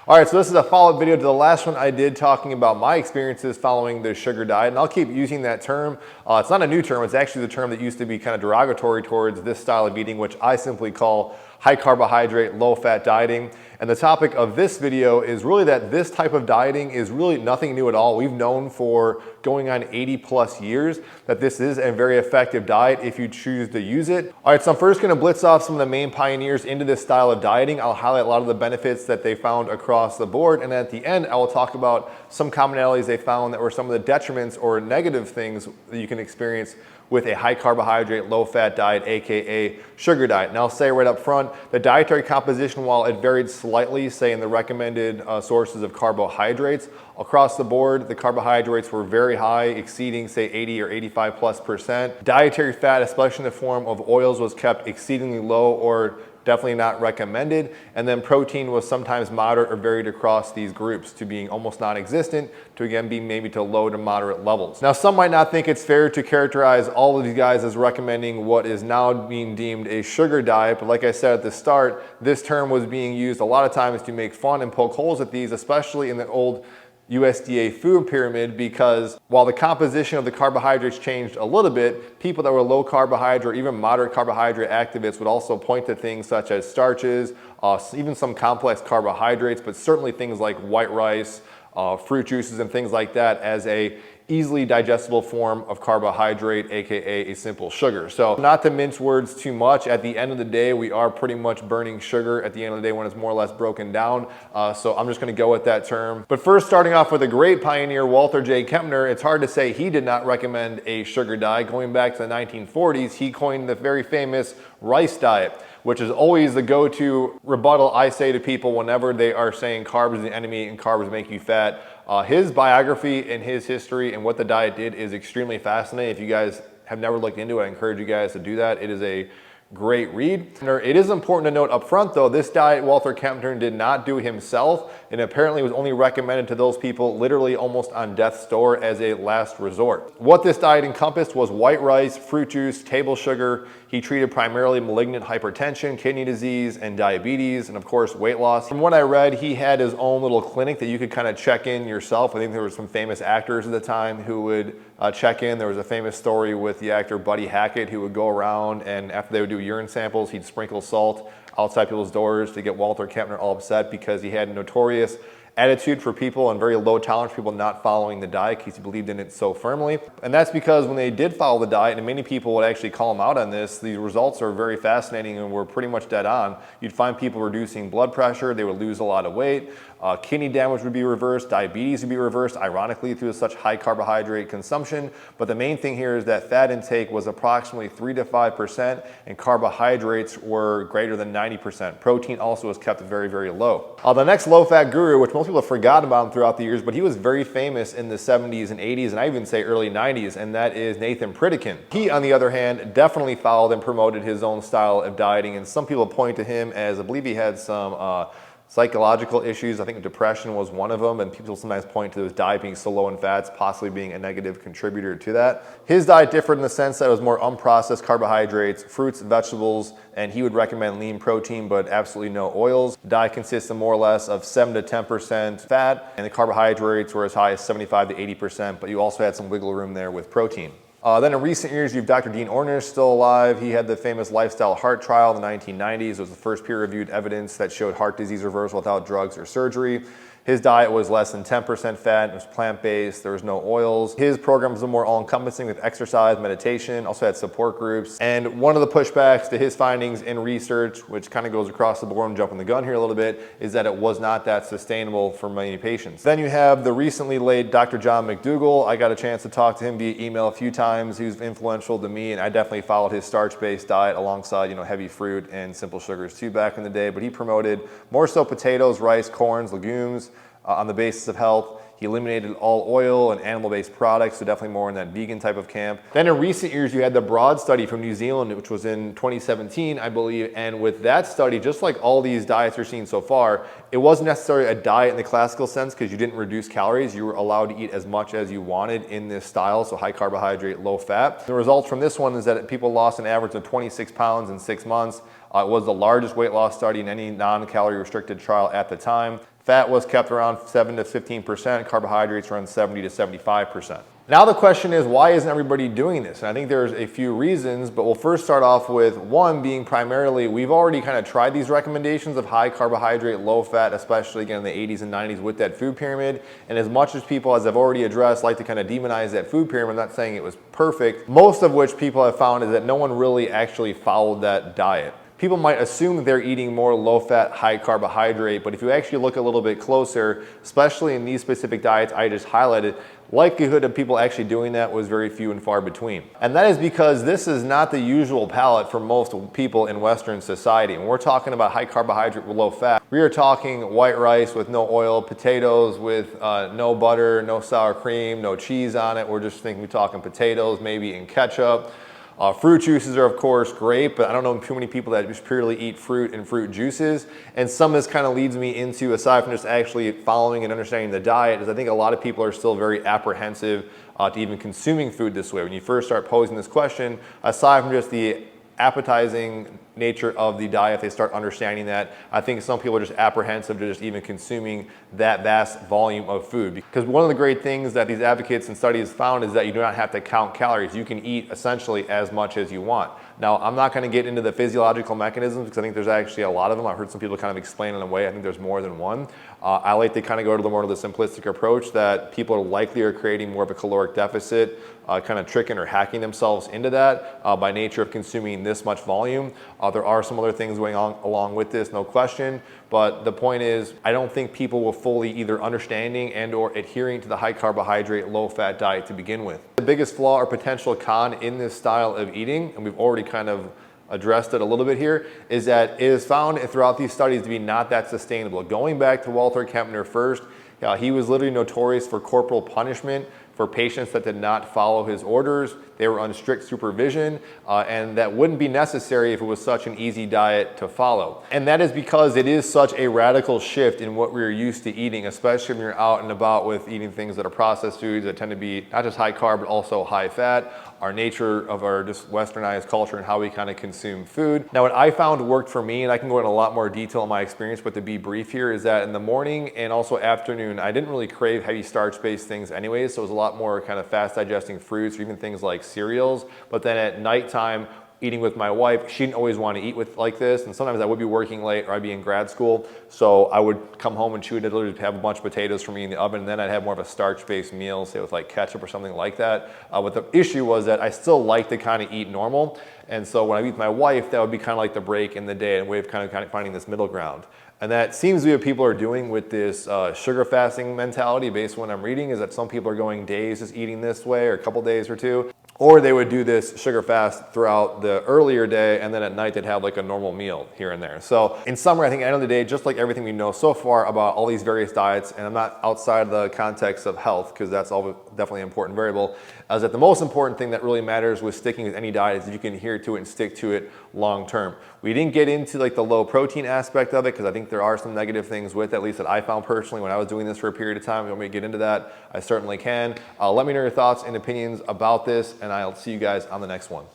All right, so this is a follow-up video to the last one I did talking about my experiences following the sugar diet, and I'll keep using that term. It's not a new term, it's actually the term that used to be kind of derogatory towards this style of eating, which I simply call high carbohydrate, low fat dieting. And the topic of this video is really that this type of dieting is really nothing new at all. We've known for going on 80 plus years that this is a very effective diet if you choose to use it. All right, so I'm first gonna blitz off some of the main pioneers into this style of dieting. I'll highlight a lot of the benefits that they found across the board. And at the end, I will talk about some commonalities they found that were some of the detriments or negative things that you can experience with a high carbohydrate, low fat diet, AKA sugar diet. And I'll say right up front, the dietary composition, while it varied slightly, say in the recommended sources of carbohydrates, across the board, the carbohydrates were very high, exceeding say 80 or 85+%. Dietary fat, especially in the form of oils, was kept exceedingly low or definitely not recommended. And then protein was sometimes moderate or varied across these groups to being almost non-existent to again be maybe to low to moderate levels. Now, some might not think it's fair to characterize all of these guys as recommending what is now being deemed a sugar diet, but like I said at the start, this term was being used a lot of times to make fun and poke holes at these, especially in the old USDA food pyramid, because while the composition of the carbohydrates changed a little bit, people that were low carbohydrate or even moderate carbohydrate activists would also point to things such as starches, even some complex carbohydrates, but certainly things like white rice, fruit juices and things like that as a easily digestible form of carbohydrate, AKA a simple sugar. So not to mince words too much, at the end of the day, we are pretty much burning sugar at the end of the day when it's more or less broken down. So I'm just gonna go with that term. But first, starting off with a great pioneer, Walter J. Kempner, it's hard to say he did not recommend a sugar diet. Going back to the 1940s, he coined the very famous rice diet, which is always the go-to rebuttal I say to people whenever they are saying carbs is the enemy and carbs make you fat. His biography and his history and what the diet did is extremely fascinating. If you guys have never looked into it, I encourage you guys to do that. It is a great read. It is important to note up front though, this diet Walter Kempner did not do himself, and apparently was only recommended to those people literally almost on death's door as a last resort. What this diet encompassed was white rice, fruit juice, table sugar. He treated primarily malignant hypertension, kidney disease, and diabetes, and of course weight loss. From what I read, he had his own little clinic that you could kind of check in yourself. I think there were some famous actors at the time who would check in. There was a famous story with the actor Buddy Hackett who would go around, and after they would do urine samples, he'd sprinkle salt outside people's doors to get Walter Kempner all upset because he had a notorious attitude for people and very low tolerance for people not following the diet because he believed in it so firmly. And that's because when they did follow the diet, and many people would actually call him out on this, the results are very fascinating and were pretty much dead on. You'd find people reducing blood pressure, they would lose a lot of weight, kidney damage would be reversed, diabetes would be reversed, ironically through such high carbohydrate consumption. But the main thing here is that fat intake was approximately 3 to 5% and carbohydrates were greater than 90%. Protein also was kept very, very low. The next low-fat guru, which most people have forgotten about him throughout the years, but he was very famous in the 70s and 80s, and I even say early 90s, and that is Nathan Pritikin. He, on the other hand, definitely followed and promoted his own style of dieting, and some people point to him as, I believe he had some psychological issues. I think depression was one of them, and people sometimes point to his diet being so low in fats, possibly being a negative contributor to that. His diet differed in the sense that it was more unprocessed carbohydrates, fruits, vegetables, and he would recommend lean protein, but absolutely no oils. The diet consists of more or less of 7 to 10% fat, and the carbohydrates were as high as 75 to 80%, but you also had some wiggle room there with protein. Then in recent years, you have Dr. Dean Ornish still alive. He had the famous lifestyle heart trial in the 1990s. It was the first peer-reviewed evidence that showed heart disease reversal without drugs or surgery. His diet was less than 10% fat, it was plant-based, there was no oils. His program was more all-encompassing with exercise, meditation, also had support groups. And one of the pushbacks to his findings in research, which kind of goes across the board and jumping the gun here a little bit, is that it was not that sustainable for many patients. Then you have the recently late Dr. John McDougall. I got a chance to talk to him via email a few times. He was influential to me, and I definitely followed his starch-based diet alongside, heavy fruit and simple sugars too back in the day. But he promoted more so potatoes, rice, corns, legumes, on the basis of health. He eliminated all oil and animal-based products, so definitely more in that vegan type of camp. Then in recent years, you had the Broad study from New Zealand, which was in 2017, I believe. And with that study, just like all these diets you're seeing so far, it wasn't necessarily a diet in the classical sense because you didn't reduce calories. You were allowed to eat as much as you wanted in this style, so high carbohydrate, low fat. The results from this one is that people lost an average of 26 pounds in 6 months. It was the largest weight loss study in any non-calorie restricted trial at the time. Fat was kept around 7 to 15%, carbohydrates around 70 to 75%. Now the question is, why isn't everybody doing this? And I think there's a few reasons, but we'll first start off with one being primarily, we've already kind of tried these recommendations of high carbohydrate, low fat, especially again in the 80s and 90s with that food pyramid. And as much as people, as I've already addressed, like to kind of demonize that food pyramid, I'm not saying it was perfect, most of which people have found is that no one really actually followed that diet. People might assume that they're eating more low-fat, high-carbohydrate, but if you actually look a little bit closer, especially in these specific diets I just highlighted, likelihood of people actually doing that was very few and far between. And that is because this is not the usual palate for most people in Western society. When we're talking about high carbohydrate with low fat, we are talking white rice with no oil, potatoes with no butter, no sour cream, no cheese on it. We're just thinking we're talking potatoes, maybe in ketchup. Fruit juices are of course great, but I don't know too many people that just purely eat fruit and fruit juices. And some of this kind of leads me into, aside from just actually following and understanding the diet, is I think a lot of people are still very apprehensive to even consuming food this way. When you first start posing this question, aside from just the appetizing nature of the diet, if they start understanding that, I think some people are just apprehensive to just even consuming that vast volume of food. Because one of the great things that these advocates and studies found is that you do not have to count calories. You can eat essentially as much as you want. Now, I'm not going to get into the physiological mechanisms because I think there's actually a lot of them. I've heard some people kind of explain in a way. I think there's more than one. I like to kind of go to the more of the simplistic approach that people are likely are creating more of a caloric deficit, kind of tricking or hacking themselves into that by nature of consuming this much volume. There are some other things going on along with this, no question. But the point is, I don't think people will fully either understanding and or adhering to the high carbohydrate, low fat diet to begin with. The biggest flaw or potential con in this style of eating, and we've already kind of addressed it a little bit here, is that it is found throughout these studies to be not that sustainable. Going back to Walter Kempner first, he was literally notorious for corporal punishment for patients that did not follow his orders. They were on strict supervision, and that wouldn't be necessary if it was such an easy diet to follow. And that is because it is such a radical shift in what we're used to eating, especially when you're out and about with eating things that are processed foods that tend to be not just high carb, but also high fat, our nature of our just westernized culture and how we kind of consume food. Now, what I found worked for me, and I can go into a lot more detail in my experience, but to be brief here, is that in the morning and also afternoon, I didn't really crave heavy starch-based things anyways, so it was a lot more kind of fast digesting fruits or even things like cereals. But then at nighttime, eating with my wife, she didn't always want to eat with like this, and sometimes I would be working late or I'd be in grad school, so I would come home and she would literally have a bunch of potatoes for me in the oven, and then I'd have more of a starch-based meal, say with like ketchup or something like that. But the issue was that I still like to kind of eat normal, and so when I eat with my wife, that would be kind of like the break in the day and way of kind of finding this middle ground. And that seems to be what people are doing with this sugar fasting mentality based on what I'm reading, is that some people are going days just eating this way or a couple days or two. Or they would do this sugar fast throughout the earlier day, and then at night they'd have like a normal meal here and there. So in summary, I think at the end of the day, just like everything we know so far about all these various diets, and I'm not outside the context of health because that's all definitely an important variable, is that the most important thing that really matters with sticking with any diet is that you can adhere to it and stick to it long term. We didn't get into like the low protein aspect of it because I think there are some negative things with it, at least that I found personally when I was doing this for a period of time. If you want me to get into that, I certainly can. Let me know your thoughts and opinions about this, and I'll see you guys on the next one.